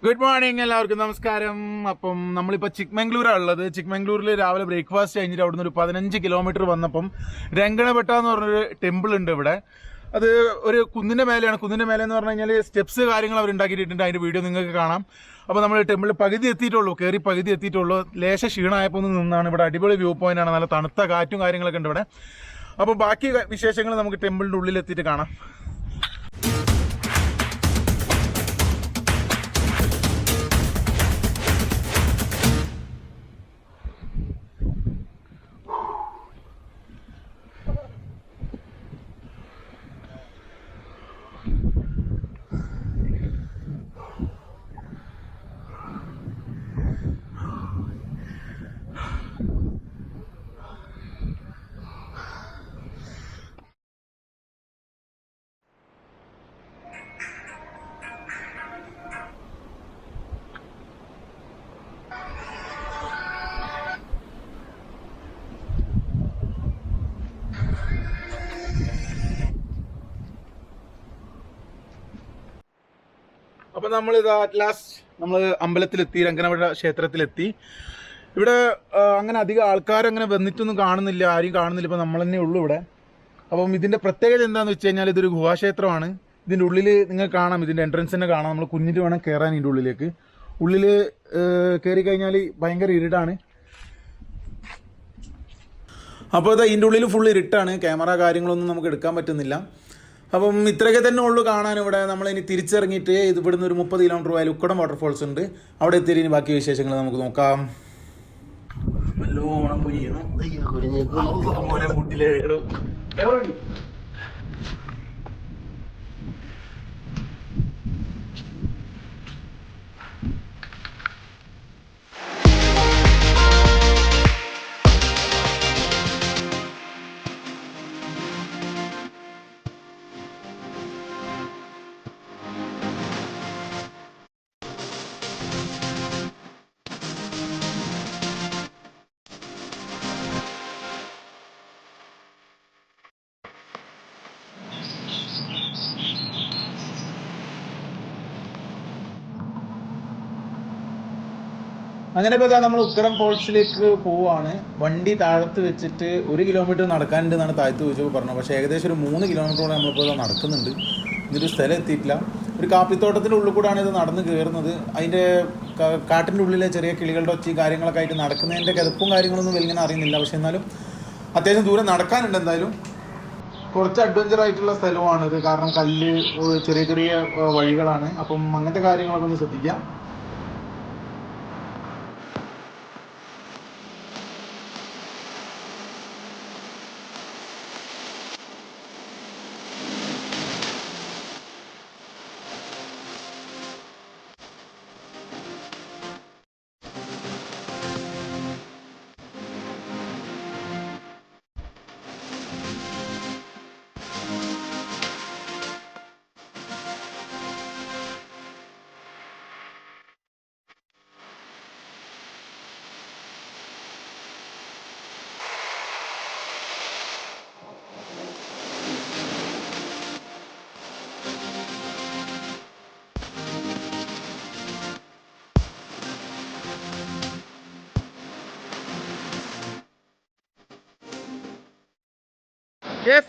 Good morning, എല്ലാവർക്കും നമസ്കാരം. അപ്പം നമ്മളിപ്പോൾ ചിക്മംഗ്ലൂരാണ് ഉള്ളത്. ചിക്മംഗ്ലൂരിൽ രാവിലെ ബ്രേക്ക്ഫാസ്റ്റ് കഴിഞ്ഞിട്ട് അവിടുന്ന് ഒരു 15 കിലോമീറ്റർ വന്നപ്പം രംഗണബെട്ട എന്ന് പറഞ്ഞൊരു ടെമ്പിൾ ഉണ്ട് ഇവിടെ. അത് ഒരു കുന്നിൻ്റെ മേലെയാണ്. കുന്നിൻ്റെ മേലെ എന്ന് പറഞ്ഞു കഴിഞ്ഞാൽ സ്റ്റെപ്സ് കാര്യങ്ങൾ അവർ ഉണ്ടാക്കിയിട്ടുണ്ട്. അതിൻ്റെ വീഡിയോ നിങ്ങൾക്ക് കാണാം. അപ്പോൾ നമ്മൾ ടെമ്പിൾ പകുതി എത്തിയിട്ടുള്ളൂ, പകുതി എത്തിയിട്ടുള്ളൂ. ലേശ ക്ഷീണമായപ്പോൾ ഒന്ന് നിന്നാണ്. ഇവിടെ അടിപൊളി വ്യൂ പോയിന്റ് ആണ്, നല്ല തണുത്ത കാറ്റും കാര്യങ്ങളൊക്കെ ഉണ്ട് ഇവിടെ. അപ്പോൾ ബാക്കി വിശേഷങ്ങൾ നമുക്ക് ടെമ്പിളിൻ്റെ ഉള്ളിലെത്തിയിട്ട് കാണാം. അപ്പൊ നമ്മളിത് ലാസ്റ്റ് നമ്മൾ അമ്പലത്തിലെത്തി, രംഗനബെട്ട ക്ഷേത്രത്തിലെത്തി. ഇവിടെ അങ്ങനെ അധികം ആൾക്കാരങ്ങനെ വന്നിട്ടൊന്നും കാണുന്നില്ല, ആരും കാണുന്നില്ല. ഇപ്പൊ നമ്മൾ തന്നെ ഉള്ളൂ ഇവിടെ. അപ്പം ഇതിന്റെ പ്രത്യേകത എന്താണെന്ന് വെച്ച് കഴിഞ്ഞാൽ ഇതൊരു ഗുഹാക്ഷേത്രമാണ്. ഇതിന്റെ ഉള്ളിൽ നിങ്ങൾക്ക് കാണാം, ഇതിന്റെ എൻട്രൻസ് തന്നെ കാണാം. നമ്മൾ കുഞ്ഞിട്ട് വേണം കയറാൻ ഇതിന്റെ ഉള്ളിലേക്ക്. ഉള്ളിൽ കയറി കഴിഞ്ഞാൽ ഭയങ്കര ഇരുട്ടാണ്. അപ്പോൾ ഇത് ഇതിൻ്റെ ഉള്ളിൽ ഫുൾ ഇരുട്ടാണ്, ക്യാമറ കാര്യങ്ങളൊന്നും നമുക്ക് എടുക്കാൻ പറ്റുന്നില്ല. അപ്പം ഇത്രയൊക്കെ തന്നെ ഉള്ളൂ കാണാൻ ഇവിടെ. നമ്മളിനി തിരിച്ചിറങ്ങിയിട്ട് ഇവിടുന്ന് ഒരു 30 കിലോമീറ്റർ പോയാൽ ഉക്കടം വാട്ടർഫോൾസ് ഉണ്ട്. അവിടെ എത്തിയിട്ട് ഇനി ബാക്കി വിശേഷങ്ങൾ നമുക്ക് നോക്കാം. അങ്ങനെ ഇപ്പോൾ നമ്മൾ ഉക്കടം ഫോൾസിലേക്ക് പോവുകയാണ്. വണ്ടി താഴത്ത് വെച്ചിട്ട് 1 കിലോമീറ്റർ നടക്കാനുണ്ട് എന്നാണ് താഴത്ത് ചോദിച്ചപ്പോൾ പറഞ്ഞത്. പക്ഷേ ഏകദേശം ഒരു 3 കിലോമീറ്ററോളം നമ്മളിപ്പോൾ നടക്കുന്നുണ്ട്. ഇതൊരു സ്ഥലം എത്തിയിട്ടില്ല. ഒരു കാപ്പിത്തോട്ടത്തിൻ്റെ ഉള്ളിൽ കൂടെയാണ് ഇത് നടന്ന് കയറുന്നത്. അതിൻ്റെ കാട്ടിൻ്റെ ഉള്ളിലെ ചെറിയ കിളികളുടെ ഒച്ച കാര്യങ്ങളൊക്കെ ആയിട്ട് നടക്കുന്നതിൻ്റെ കിതപ്പും കാര്യങ്ങളൊന്നും വലിങ്ങനെ അറിയുന്നില്ല. പക്ഷെ എന്നാലും അത്യാവശ്യം ദൂരം നടക്കാനുണ്ട്. എന്തായാലും കുറച്ച് അഡ്വഞ്ചർ ആയിട്ടുള്ള സ്ഥലമാണിത്. കാരണം കല്ല്, ചെറിയ ചെറിയ വഴികളാണ്. അപ്പം അങ്ങനത്തെ കാര്യങ്ങളൊക്കെ ഒന്ന് ശ്രദ്ധിക്കാം.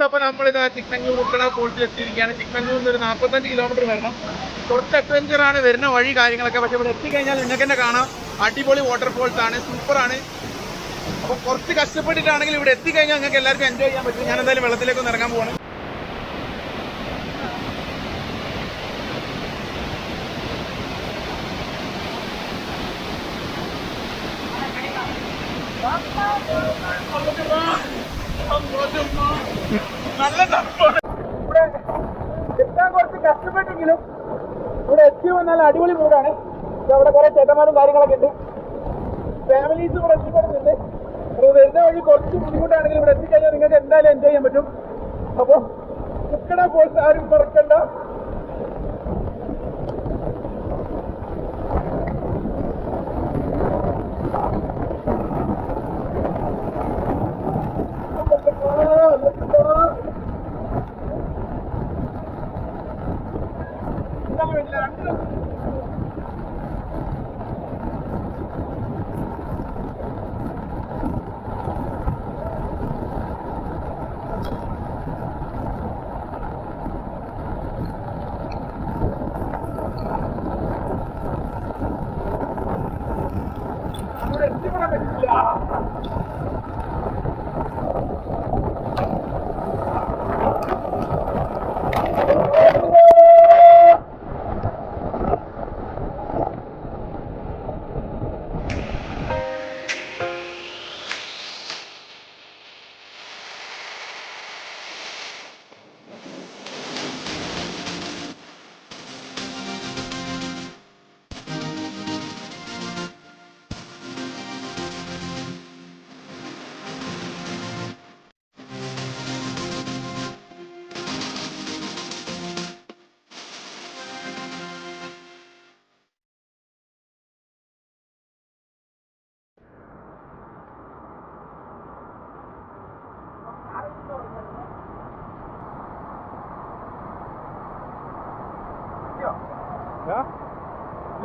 അപ്പോൾ നമ്മളിത് ചിക്മംഗ്ലൂർ ഉക്കട ഫോൾസിൽ എത്തിയിരിക്കുകയാണ്. ചിക്മംഗ്ലൂരിൽ നിന്ന് ഒരു 45 കിലോമീറ്റർ വരണം. കുറച്ച് അഡ്വഞ്ചറാണ് വരുന്ന വഴി കാര്യങ്ങളൊക്കെ. പക്ഷേ ഇവിടെ എത്തിക്കഴിഞ്ഞാൽ നിങ്ങൾക്ക് തന്നെ കാണാം, അടിപൊളി വാട്ടർഫോൾസ് ആണ്, സൂപ്പറാണ്. അപ്പോൾ കുറച്ച് കഷ്ടപ്പെട്ടിട്ടാണെങ്കിൽ ഇവിടെ എത്തിക്കഴിഞ്ഞാൽ നിങ്ങൾക്ക് എല്ലാവർക്കും എൻജോയ് ചെയ്യാൻ പറ്റും. ഞാൻ എന്തായാലും വെള്ളത്തിലേക്കൊന്ന് ഇറങ്ങാൻ പോവാണ്. നല്ല തണുപ്പാണ്. ഇവിടെ എത്താൻ കുറച്ച് കഷ്ടപ്പെട്ടെങ്കിലും ഇവിടെ എത്തി വന്നാൽ അടിപൊളി മൂടാണ്. അവിടെ കുറെ ചേട്ടന്മാരും കാര്യങ്ങളൊക്കെ ഉണ്ട്, ഫാമിലീസ് ഇവിടെ എത്തിപ്പെടുന്നുണ്ട്. അപ്പോൾ വരുന്ന വഴി കുറച്ച് ബുദ്ധിമുട്ടാണെങ്കിലും ഇവിടെ എത്തിക്കഴിഞ്ഞാൽ നിങ്ങൾക്ക് എന്തായാലും എൻജോയ് ചെയ്യാൻ പറ്റും. അപ്പോൾ ഉക്കട ഫോൾസ് ആരും മറക്കണ്ട.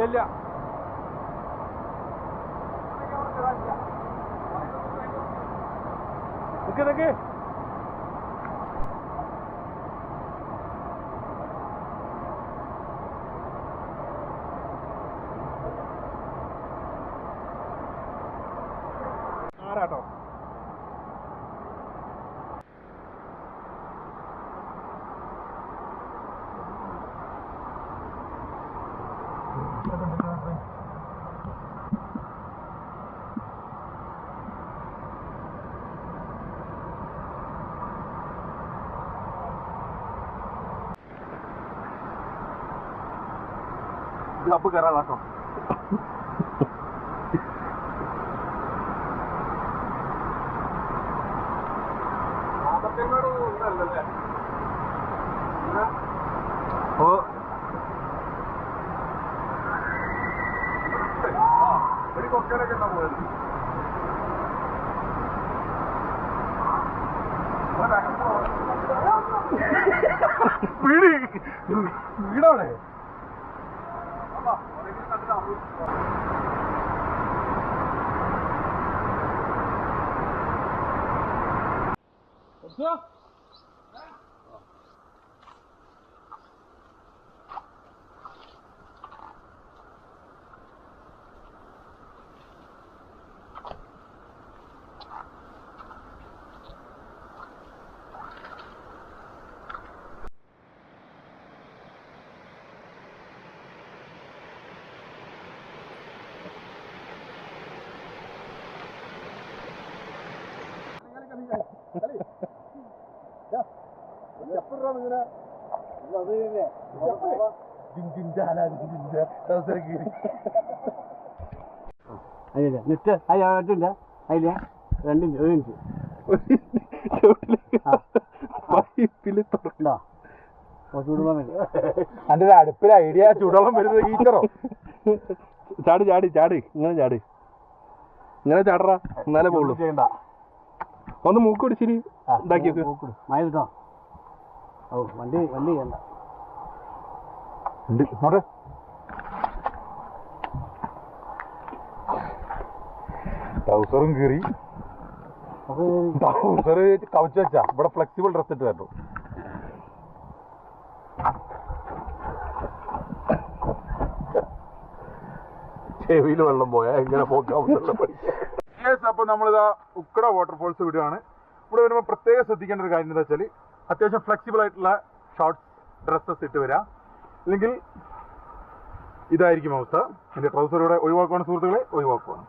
ഇല്ല നിക്ക് ആരാട്ടോ ക്ലബ് കയറാട്ടോ ഒരു കൊക്കനൊക്കെ ഉണ്ടാ പോയത് വീടാണ് അതില്ല നെറ്റ് അതില്ല അതില്ല 2 ഇഞ്ച് 1 ഇഞ്ച് അന്റെ അടുപ്പിൽ ഐഡിയ ചൂടോളം വരുന്നത് ഗീച്ചറോ ചാട് ഇങ്ങനെ ചാടറാ എന്നാലേ പോകുള്ളൂ ചെയ്യണ്ട ഒന്ന് മൂക്ക് പിടിച്ചിരി ഇതാക്കി മയിലിട്ടോ ഓ വണ്ടി ചെയ്യണ്ട ട്രൗസറും കീറി ട്രൗസർ കവച്ച് വെച്ചാ ഇവിടെ ഫ്ലെക്സിബിൾ ഡ്രസ് ഇട്ട് കേട്ടോ ചെവിയിൽ വെള്ളം പോയാ എങ്ങനെ പോക്കാം. അപ്പൊ നമ്മളിതാ ഉക്കട വാട്ടർഫോൾസ് വിടുകയാണ്. ഇവിടെ വരുമ്പോൾ പ്രത്യേകം ശ്രദ്ധിക്കേണ്ട ഒരു കാര്യം എന്താ വെച്ചാൽ അത്യാവശ്യം ഫ്ലെക്സിബിൾ ആയിട്ടുള്ള ഷോർട്ട്സ് ഡ്രസ്സസ് ഇട്ട് വരാം, അല്ലെങ്കിൽ ഇതായിരിക്കും അവസ്ഥ. എൻ്റെ ട്രൗസർ ഇവിടെ ഒഴിവാക്കുവാണ് സുഹൃത്തുക്കളെ, ഒഴിവാക്കുവാണ്.